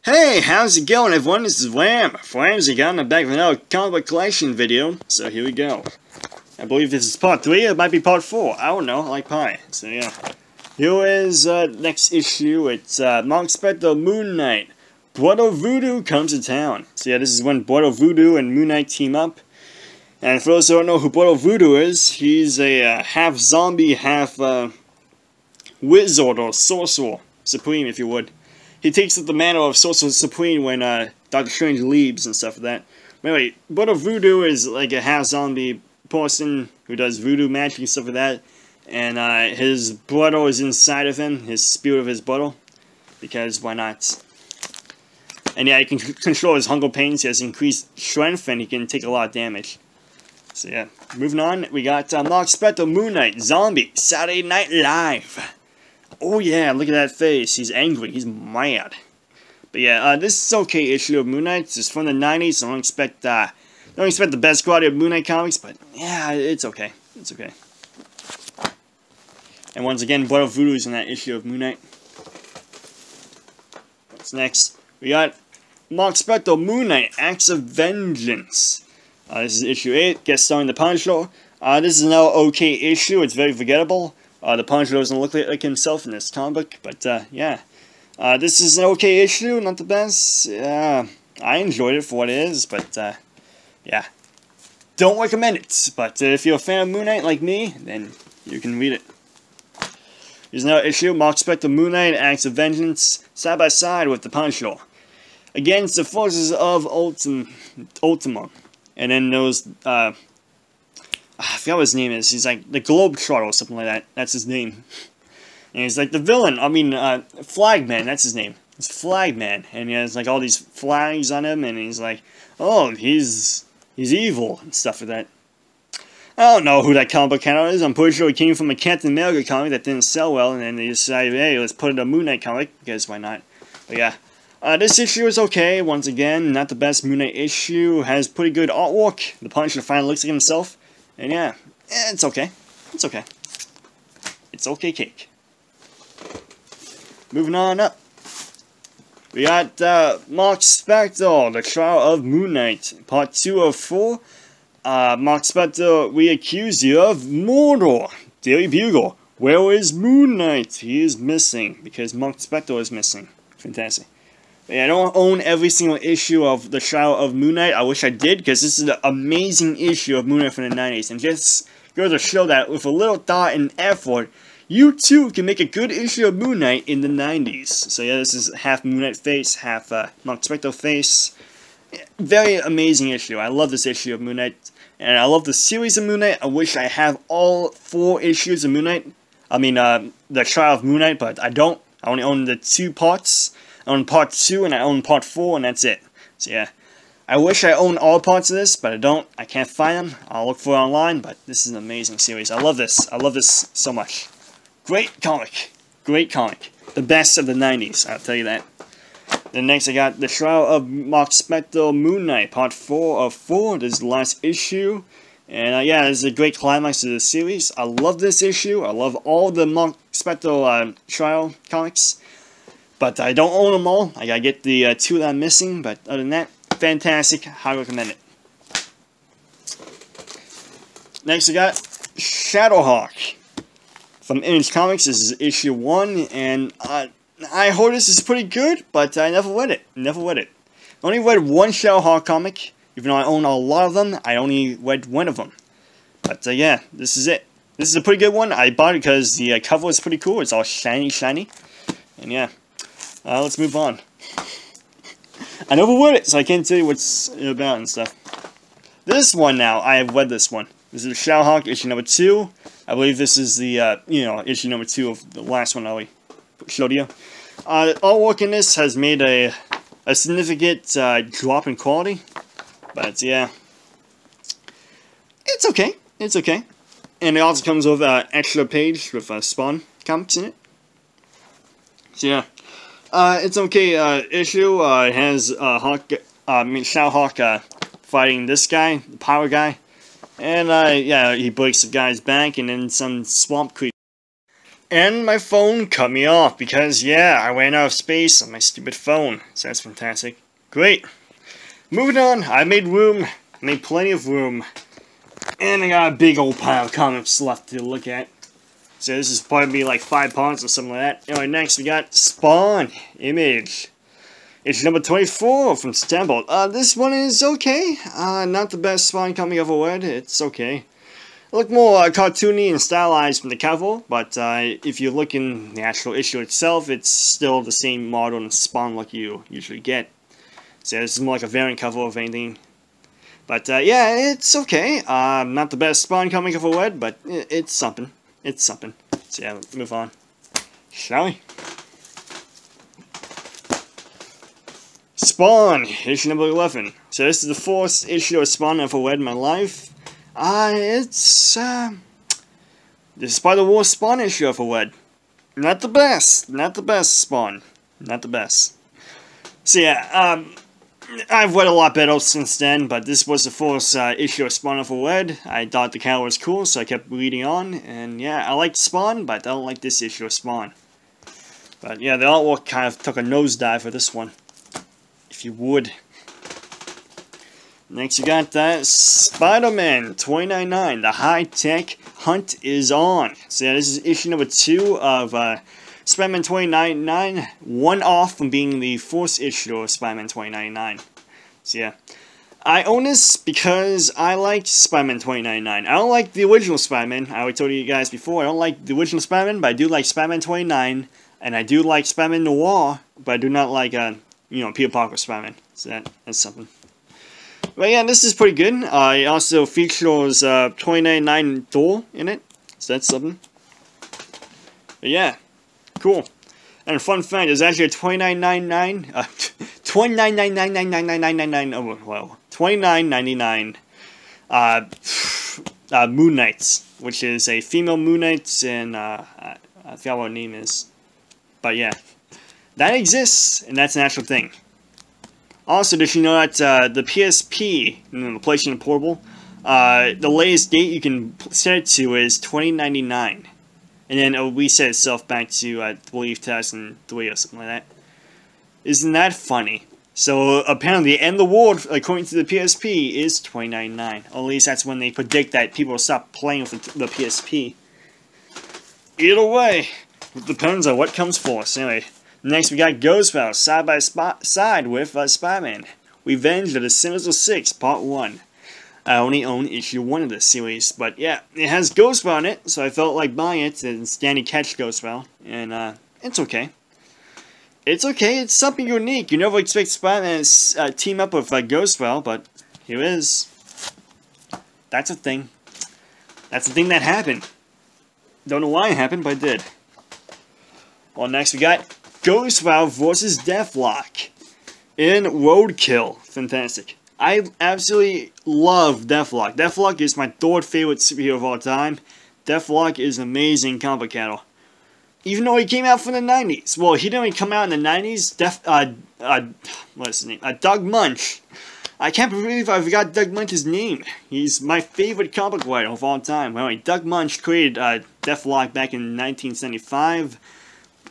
Hey, how's it going everyone? This is Ram. Rams again. I'm back with another comic book collection video. So here we go. I believe this is part 3, it might be part 4. I don't know, I like pie. So yeah. Here is next issue. It's Marc Spector, Moon Knight. Brother Voodoo comes to town. So yeah, this is when Brother Voodoo and Moon Knight team up. And for those who don't know who Brother Voodoo is, he's a half zombie, half wizard or sorcerer supreme, if you would. He takes up the mantle of Sorcerer Supreme when Dr. Strange leaves and stuff like that. But anyway, Brother Voodoo is like a half-zombie person who does voodoo magic and stuff like that. And his brother is inside of him, his spirit of his brother. Because why not? And yeah, he can control his hunger pains, he has increased strength, and he can take a lot of damage. So yeah, moving on, we got Marc Spector, Moon Knight, Zombie, Saturday Night Live. Oh yeah, look at that face. He's angry. He's mad. But yeah, this is okay issue of Moon Knight. It's from the 90s. I don't expect the best quality of Moon Knight comics, but yeah, it's okay. It's okay. And once again, Brother Voodoo is in that issue of Moon Knight. What's next? We got Marc Spector, Moon Knight, Acts of Vengeance. This is issue 8. Guest starring the Punisher. This is another okay issue. It's very forgettable. The Punisher doesn't look like himself in this comic, but yeah. This is an okay issue, not the best. I enjoyed it for what it is, but yeah. Don't recommend it, but if you're a fan of Moon Knight like me, then you can read it. Here's another issue, Marc Spector, Moon Knight, Acts of Vengeance, side by side with the Punisher. Against the forces of Ultima. And then those, I forgot what his name is. He's like the Globetrotter or something like that. That's his name. And he's like the villain. I mean, Flagman. That's his name. It's Flagman. And he has like all these flags on him. And he's like, oh, he's evil and stuff like that. I don't know who that comic book character is. I'm pretty sure he came from a Captain America comic that didn't sell well. And then they decided, hey, let's put it in a Moon Knight comic. Because why not? But yeah. This issue is okay. Once again, not the best Moon Knight issue. Has pretty good artwork. The Punisher finally looks like himself. And yeah, it's okay. It's okay. It's okay cake. Moving on up. We got Marc Spector, The Trial of Moon Knight, Part 2 of 4. Marc Spector, we accuse you of murder. Daily Bugle, where is Moon Knight? He is missing, because Marc Spector is missing. Fantastic. Yeah, I don't own every single issue of The Shroud of Moon Knight. I wish I did, because this is an amazing issue of Moon Knight from the 90s. And just goes to show that with a little thought and effort, you too can make a good issue of Moon Knight in the 90s. So yeah, this is half Moon Knight face, half Marc Spector face. Very amazing issue. I love this issue of Moon Knight. And I love the series of Moon Knight. I wish I have all 4 issues of Moon Knight. I mean, The Trial of Moon Knight, but I don't. I only own the 2 parts. I own part 2 and I own part 4 and that's it. So yeah, I wish I owned all parts of this, but I don't. I can't find them. I'll look for it online, but this is an amazing series. I love this. I love this so much. Great comic. Great comic. The best of the 90s, I'll tell you that. Then next I got The Shroud of Marc Spector, Moon Knight, part 4 of 4. This is the last issue. And yeah, this is a great climax to the series. I love this issue. I love all the Marc Spector trial comics. But I don't own them all. I gotta get the 2 that I'm missing. But other than that, fantastic. Highly recommend it. Next, we got Shadowhawk from Image Comics. This is issue 1, and I heard this is pretty good, but I never read it. Never read it. I only read one Shadowhawk comic. Even though I own a lot of them, I only read one of them. But yeah, this is it. This is a pretty good one. I bought it because the cover is pretty cool. It's all shiny, shiny. And yeah. Let's move on. I never read it, so I can't tell you what's about and stuff. This one now, I have read this one. This is Shadowhawk, issue number 2. I believe this is the, issue number 2 of the last one I showed you. The artwork in this has made a significant drop in quality. But yeah, it's okay. It's okay. And it also comes with an extra page with Spawn comics in it. So yeah. It's okay issue. It has Shadowhawk fighting this guy, the power guy, and yeah, he breaks the guy's back, and then some swamp creature. And my phone cut me off because, yeah, I ran out of space on my stupid phone. So that's fantastic. Great. Moving on, I made room. I made plenty of room. And I got a big old pile of comics left to look at. So this is probably like 5 parts or something like that. Anyway, next we got Spawn Image. It's number 24 from September. This one is okay. Not the best Spawn comic I've ever read. It's okay. It looked more cartoony and stylized from the cover, but if you look in the actual issue itself, it's still the same modern Spawn look you usually get. So this is more like a variant cover of anything. But yeah, it's okay. Not the best Spawn comic I've ever read, but it's something. It's something. So yeah, let's move on. Shall we? Spawn, issue number 11. So this is the 4th issue of Spawn I've ever read in my life. This is by the worst Spawn issue I've ever read. Not the best. Not the best Spawn. Not the best. So yeah, I've read a lot better since then, but this was the 4th issue of Spawn I've ever read. I thought the cover was cool, so I kept reading on. And yeah, I liked Spawn, but I don't like this issue of Spawn. But yeah, the artwork kind of took a nosedive for this one. If you would. Next, you got Spider-Man 2099. The high-tech hunt is on. So yeah, this is issue number 2 of Spider-Man 2099. One off from being the 4th issue of Spider-Man 2099. So yeah, I own this because I like Spider-Man 2099. I don't like the original Spider-Man. I already told you guys before. I don't like the original Spider-Man, but I do like Spider-Man 29, and I do like Spider-Man Noir, but I do not like Peter Parker Spider-Man. So that's something. But yeah, this is pretty good. It also features 2099 Thor in it, so that's something. But yeah, cool. And fun fact, there's actually a 2999, 2999 Moon Knights, which is a female Moon Knight, and I forgot what her name is. But yeah, that exists, and that's an actual thing. Also, did you know that the PSP, the PlayStation Portable, the latest date you can set it to is 2099. And then it'll reset itself back to, I believe, 2003 or something like that. Isn't that funny? So, apparently the end of the world, according to the PSP, is 2099. Or at least that's when they predict that people will stop playing with the PSP. Either way, it depends on what comes first. Anyway. Next, we got Ghostwell side by side with Spider-Man. Revenge of the Sinister Six, Part 1. I only own issue 1 of this series, but yeah, it has Ghostwell in it, so I felt like buying it and Stanley catch Ghostwell, and it's okay. It's okay, it's something unique. You never expect Spider-Man to team up with Ghostwell, but here it is. That's a thing. That's the thing that happened. Don't know why it happened, but it did. Well, next we got Ghostwell vs. Deathlok in Roadkill. Fantastic. I absolutely love Deathlok. Deathlok is my 3rd favorite superhero of all time. Deathlok is an amazing comic character. Even though he came out from the 90s. Well, he didn't even come out in the 90s. What's his name? Doug Munch. I can't believe I forgot Doug Munch's name. He's my favorite comic writer of all time. Anyway, Doug Munch created Deathlok back in 1975.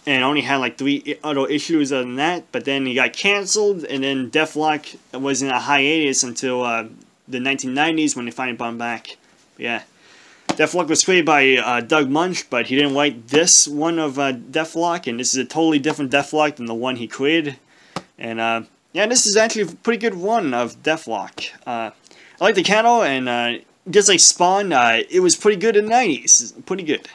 And only had like 3 other issues other than that, but then he got cancelled, and then Deathlok was in a hiatus until the 1990s when they finally brought him back. But yeah, Deathlok was created by Doug Munch, but he didn't write this one of Deathlok, and this is a totally different Deathlok than the one he created. And yeah, this is actually a pretty good one of Deathlok. I like the channel, and just like Spawn, it was pretty good in the 90s. Pretty good.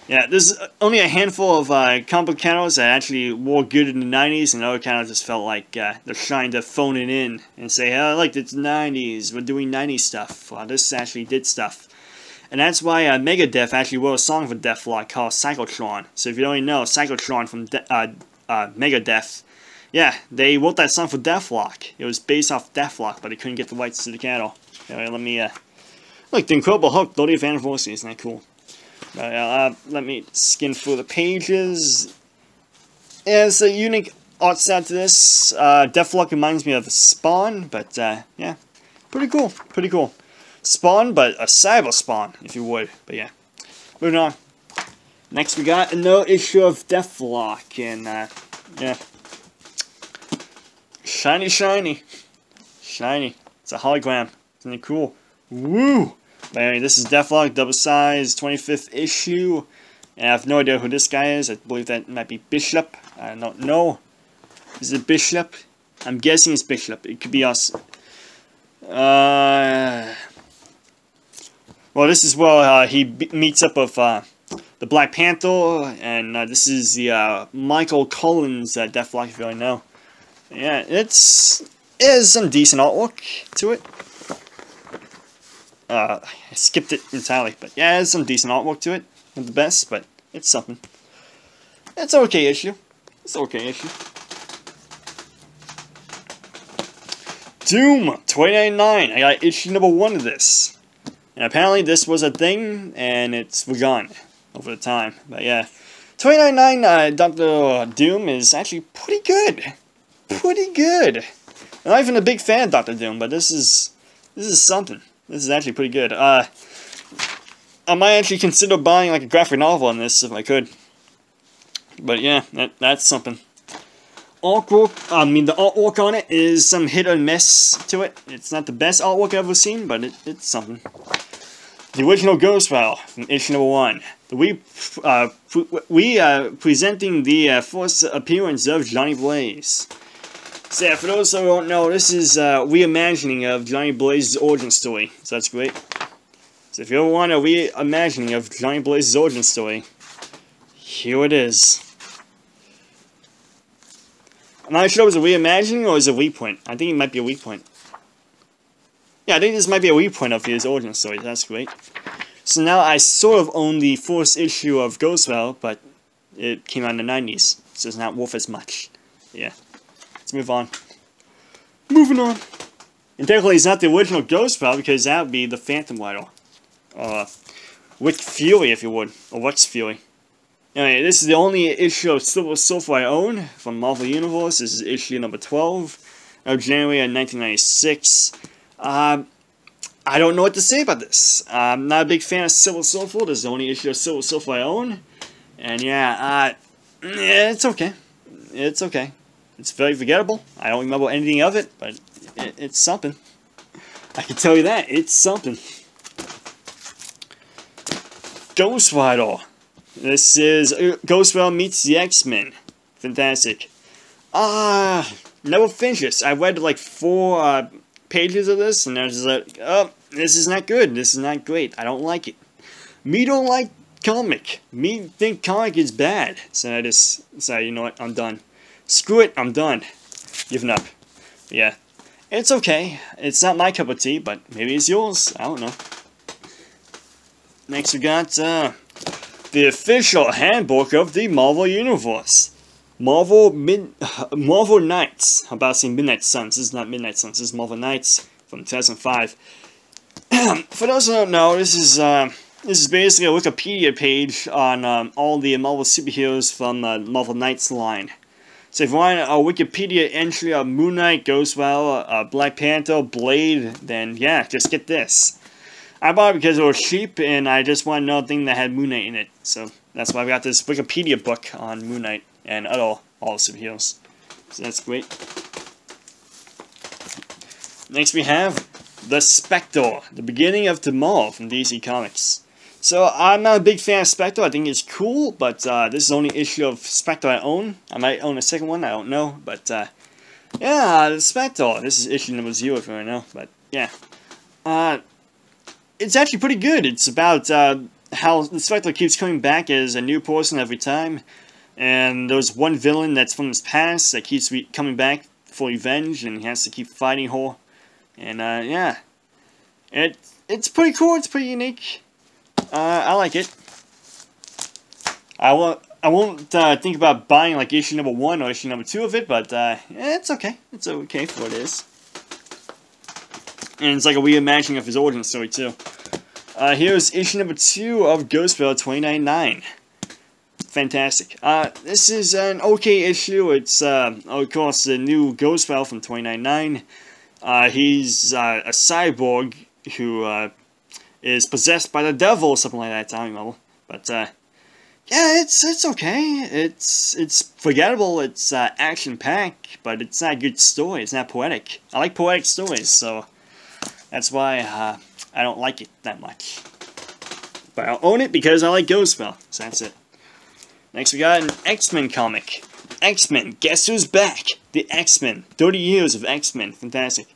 Yeah, there's only a handful of comic book channels that actually were good in the 90s, and other channels just felt like they're trying to phone it in and say, hey, I like it's 90s, we're doing 90s stuff. Well, this actually did stuff. And that's why Megadeth actually wrote a song for Deathlok called Cyclotron. So if you don't even know, Cyclotron from Megadeth, yeah, they wrote that song for Deathlok. It was based off Deathlok, but they couldn't get the rights to the channel. Anyway, let me, look, the Incredible Hulk 30th Anniversary, isn't that cool? Let me skim through the pages. Yeah, it's a unique art style to this. Deathlok reminds me of Spawn, but yeah, pretty cool, pretty cool. Spawn, but a cyber Spawn, if you would. But yeah, moving on. Next, we got another issue of Deathlok, and yeah, shiny, shiny, shiny. It's a hologram. Isn't it cool? Woo! But anyway, this is Deathlok, double size, 25th issue. And I have no idea who this guy is. I believe that might be Bishop. I don't know. Is it Bishop? I'm guessing it's Bishop. It could be us. Well, this is where he meets up with the Black Panther, and this is the Michael Collins Deathlok, if you already know. Yeah, it is some decent artwork to it. I skipped it entirely, but yeah, there's some decent artwork to it. Not the best, but it's something. It's an okay issue. It's an okay issue. Doom 2099. I got issue number 1 of this. And apparently this was a thing, and it's gone over the time. But yeah, 2099 Dr. Doom is actually pretty good. Pretty good. I'm not even a big fan of Dr. Doom, but this is something. This is actually pretty good. I might actually consider buying like a graphic novel on this if I could. But yeah, that's something. Artwork, the artwork on it is some hit or miss to it. It's not the best artwork I've ever seen, but it's something. The original Ghostwell from issue number 1. We presenting the first appearance of Johnny Blaze. So yeah, for those who don't know, this is reimagining of Johnny Blaze's origin story. So that's great. So if you ever want a reimagining of Johnny Blaze's origin story, here it is. I'm not sure if it was a reimagining or is it a reprint. I think it might be a reprint. Yeah, I think this might be a reprint of his origin story. That's great. So now I sort of own the first issue of Ghostwell, but it came out in the 90s, so it's not worth as much. Yeah. Let's move on. Moving on. And technically it's not the original Ghostwell because that would be the Phantom Rider. Rick Fury, if you would. Or Rex Fury. Anyway, this is the only issue of Silver Surfer I own from Marvel Universe. This is issue number 12 of January of 1996. I don't know what to say about this. I'm not a big fan of Silver Surfer. This is the only issue of Silver Surfer I own. And yeah, it's okay. It's okay. It's very forgettable. I don't remember anything of it, but it's something. I can tell you that. It's something. Ghost Rider. This is Ghostwell meets the X-Men. Fantastic. Never finished this. I read like 4 pages of this, and I was like, oh, this is not good. This is not great. I don't like it. Me don't like comic. Me think comic is bad. So I just decided, you know what, I'm done. Screw it, I'm done. Giving up. Yeah. It's okay. It's not my cup of tea, but maybe it's yours. I don't know. Next we got the official handbook of the Marvel Universe. Marvel Knights. How about saying Midnight Suns? This is not Midnight Suns. This is Marvel Knights from 2005. For those who don't know, this is basically a Wikipedia page on all the Marvel superheroes from Marvel Knights line. So if you want a Wikipedia entry of Moon Knight, Ghostwell, Black Panther, Blade, then yeah, just get this. I bought it because it was cheap, and I just wanted another thing that had Moon Knight in it. So that's why I got this Wikipedia book on Moon Knight and all the superheroes. So that's great. Next we have the Spector, the beginning of tomorrow from DC Comics. So I'm not a big fan of Spector. I think it's cool, but this is the only issue of Spector I own. I might own a second one. I don't know, but yeah, the Spector. This is issue number 0 if you want to know. But yeah. It's actually pretty good. It's about how the Spectre keeps coming back as a new person every time. And there's one villain that's from his past that keeps coming back for revenge, and he has to keep fighting her. And yeah. It's pretty cool. It's pretty unique. I like it. I won't think about buying like issue number 1 or issue number 2 of it, but yeah, it's okay. It's okay for what it is. And it's like a reimagining of his origin story, too. Here's issue number 2 of Ghostwell 2099. Fantastic. This is an okay issue. It's, of course, the new Ghostwell from 2099. He's a cyborg who is possessed by the devil or something like that. I don't know. But Yeah, it's okay. It's forgettable. It's action-packed, but it's not a good story. It's not poetic. I like poetic stories, so that's why I don't like it that much. But I'll own it because I like Ghostspell. So that's it. Next, we got an X-Men comic. X-Men, guess who's back? The X-Men. 30 years of X-Men. Fantastic.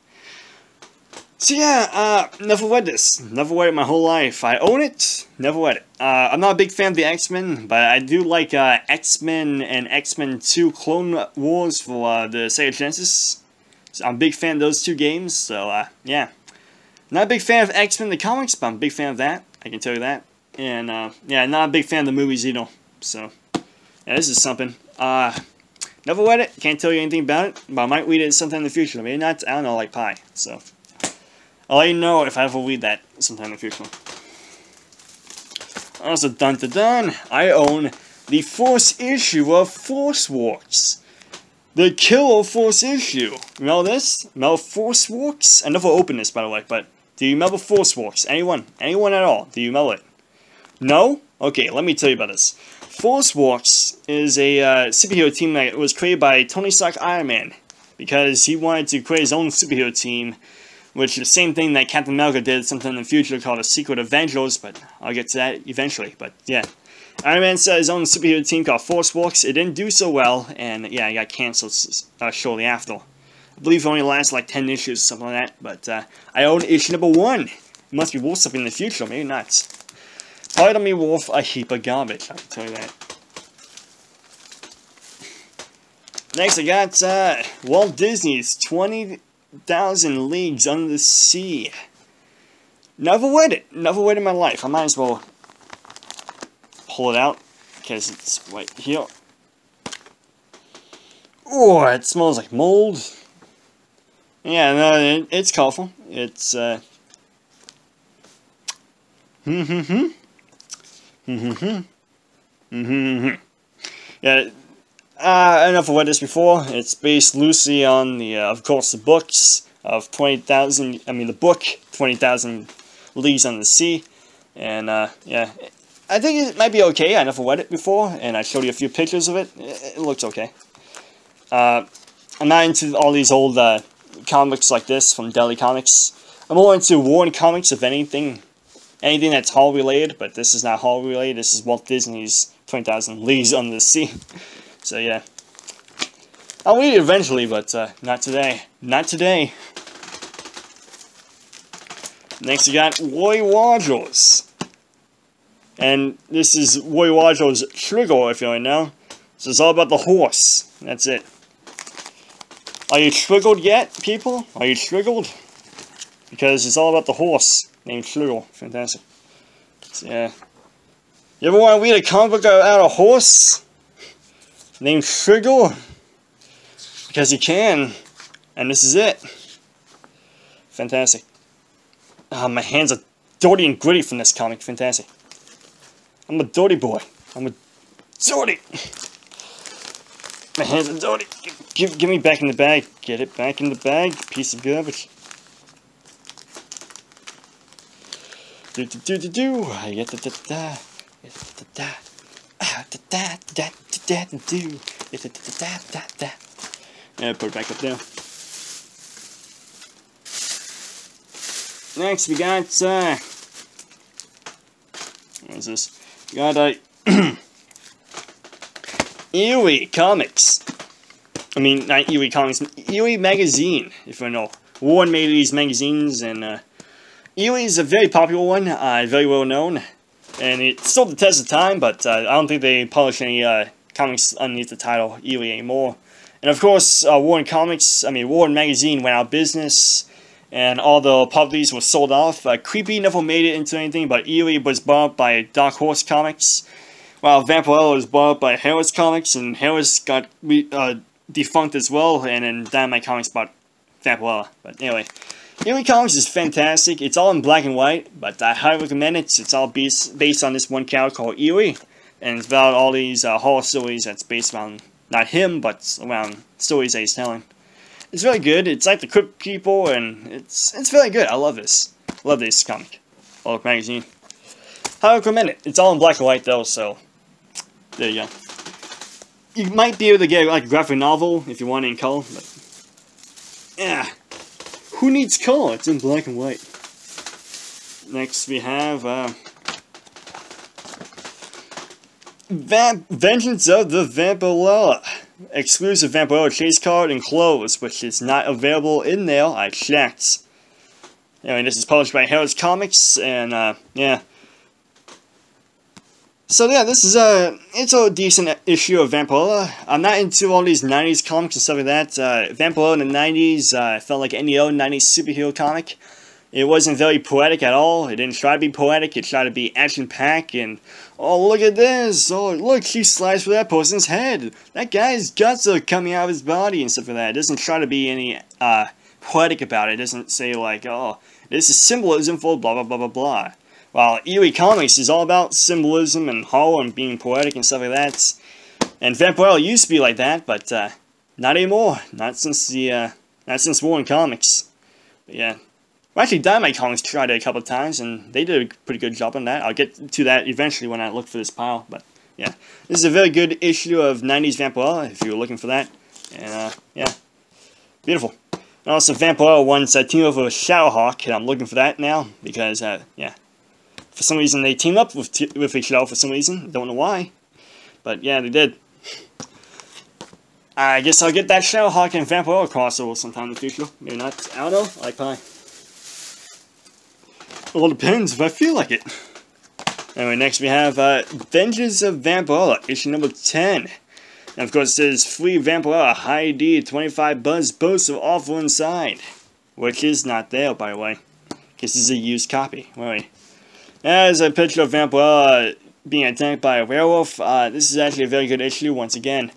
So yeah, never read this. Never read it my whole life. I own it. Never read it. I'm not a big fan of the X-Men, but I do like X-Men and X-Men 2 Clone Wars for the Sega Genesis. So I'm a big fan of those two games, so yeah. Not a big fan of X-Men the comics, but I'm a big fan of that. I can tell you that. And yeah, not a big fan of the movies either. So yeah, this is something. Never read it. Can't tell you anything about it, but I might read it sometime in the future. Maybe not. I don't know, like pie. So I'll let you know if I ever read that sometime in the future. Also, dun-dun-dun, I own the first issue of Force Works. The Killer Force issue. Remember this? Remember Force Works? I never opened this, by the way, but do you remember Force Works? Anyone? Anyone at all? Do you remember it? No? Okay, let me tell you about this. Force Works is a superhero team that was created by Tony Stark Iron Man, because he wanted to create his own superhero team, which is the same thing that Captain America did sometime in the future called a Secret Avengers, but I'll get to that eventually. But yeah, Iron Man set his own superhero team called Force Works. It didn't do so well, and yeah, it got cancelled shortly after. I believe it only lasted like 10 issues, something like that, but I own issue number 1. It must be worth something in the future, maybe not. Probably don't be worth a heap of garbage, I can tell you that. Next, I got Walt Disney's 20,000 Leagues Under the Sea. Never read it. Never read it in my life. I might as well pull it out, because it's right here. Oh, it smells like mold. Yeah, no, it's colorful. It's, yeah, enough of read this before. It's based loosely on the, of course, the books of 20,000, I mean the book, 20,000 Leagues Under the Sea. And, yeah, I think it might be okay. I never read it before, and I showed you a few pictures of it. It looks okay. I'm not into all these old, comics like this from Deli Comics. I'm more into Warren Comics, if anything. Anything that's Hall related, but this is not Hall related. This is Walt Disney's 20,000 Leagues Under the Sea. So yeah, I'll read it eventually, but not today. Not today. Next, we got Roy Rogers, and this is Roy Rogers' Trigger, if you don't know. So it's all about the horse. That's it. Are you triggered yet, people? Are you triggered? Because it's all about the horse named Shroud. Fantastic. So, yeah. You ever want to read a comic book about a horse named Shroud? Because you can. And this is it. Fantastic. My hands are dirty and gritty from this comic. Fantastic. I'm a dirty boy. I'm a dirty. My hands are dirty. Give me back in the bag. Get it back in the bag. Piece of garbage. Yeah, put it back up there. Next, we got what is this? We got Eerie Comics. I mean, not Eerie Comics, Eerie Magazine, if you know. Warren made these magazines, and Eerie is a very popular one, very well known, and it stood the test of time, but I don't think they publish any comics underneath the title Eerie anymore. And of course, Warren Magazine went out of business, and all the properties were sold off. Creepy never made it into anything, but Eerie was bought by Dark Horse Comics, while Vampirella was bought by Harris Comics, and Harris got defunct as well, and then Dynamite Comics bought Vampirella. But anyway, Eerie Comics is fantastic. It's all in black and white, but I highly recommend it. It's all based on this one character called Eerie, and it's about all these horror stories that's based around, not him, but around stories that he's telling. It's really good. It's like the Crypt People, and it's really good. I love this. Love this comic. Or magazine. Highly recommend it. It's all in black and white though, so there you go. You might be able to get like a graphic novel if you want it in color, but yeah, who needs color? It's in black and white. Next we have Vengeance of the Vampirella. Exclusive Vampirella chase card enclosed, which is not available in there. I checked. Anyway, this is published by Harris Comics, and yeah. So yeah, this is it's a decent issue of Vampirella. I'm not into all these 90s comics and stuff like that. Vampirella in the 90s felt like any old 90s superhero comic. It wasn't very poetic at all. It didn't try to be poetic. It tried to be action-packed and, oh, look at this. Oh, look, she sliced through that person's head. That guy's guts are coming out of his body and stuff like that. It doesn't try to be any poetic about it. It doesn't say, like, oh, this is symbolism for blah, blah, blah, blah, blah. While Eerie Comics is all about symbolism and horror and being poetic and stuff like that. And Vampirella used to be like that, but not anymore. Not since Warren Comics. But yeah. Well, actually, Dynamite Comics tried it a couple of times, and they did a pretty good job on that. I'll get to that eventually when I look for this pile, but yeah. This is a very good issue of 90s Vampirella, if you were looking for that. And, yeah. Beautiful. And also, Vampirella once teamed up with Shadowhawk, and I'm looking for that now, because, yeah. For some reason, they teamed up with each other for some reason. Don't know why. But, yeah, they did. I guess I'll get that Shadowhawk and Vampirella crossover sometime in the future. Maybe not. I don't know. I like pie. Well, it depends if I feel like it. Anyway, next we have Vengeance of Vampirella, issue number 10. And of course it says, free Vampirella, high ID, 25 buzz, boasts of awful inside. Which is not there, by the way. This is a used copy. Wait. There's a picture of Vampirella being attacked by a werewolf. This is actually a very good issue, once again.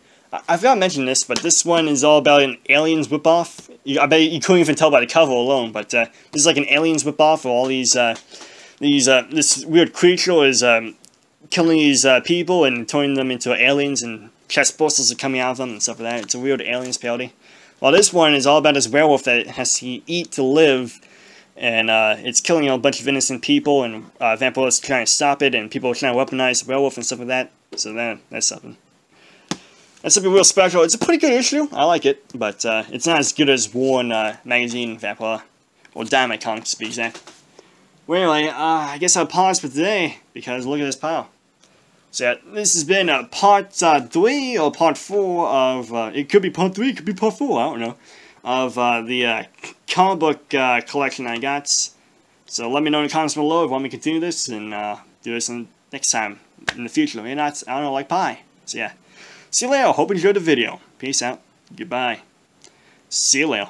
I forgot to mention this, but this one is all about an aliens whip-off. I bet you couldn't even tell by the cover alone, but this is like an aliens whip-off of all these, this weird creature is killing these people and turning them into aliens, and chest bursters are coming out of them and stuff like that. It's a weird aliens parody. While this one is all about this werewolf that has to eat to live, and it's killing a bunch of innocent people, and Vampirella trying to stop it, and people are trying to weaponize the werewolf and stuff like that. So that's something. That's something real special. It's a pretty good issue. I like it, but it's not as good as Warren Magazine Vampirella, or Dynamite Comics to be exact. Well, anyway, I guess I'll pause for today, because look at this pile. So yeah, this has been part 3 or part 4 of, it could be part 3, it could be part 4, I don't know, of the comic book collection I got. So let me know in the comments below if you want me to continue this, and do this next time in the future. Maybe not, I don't know, like pie. So yeah. See you later. Hope you enjoyed the video. Peace out. Goodbye. See you later.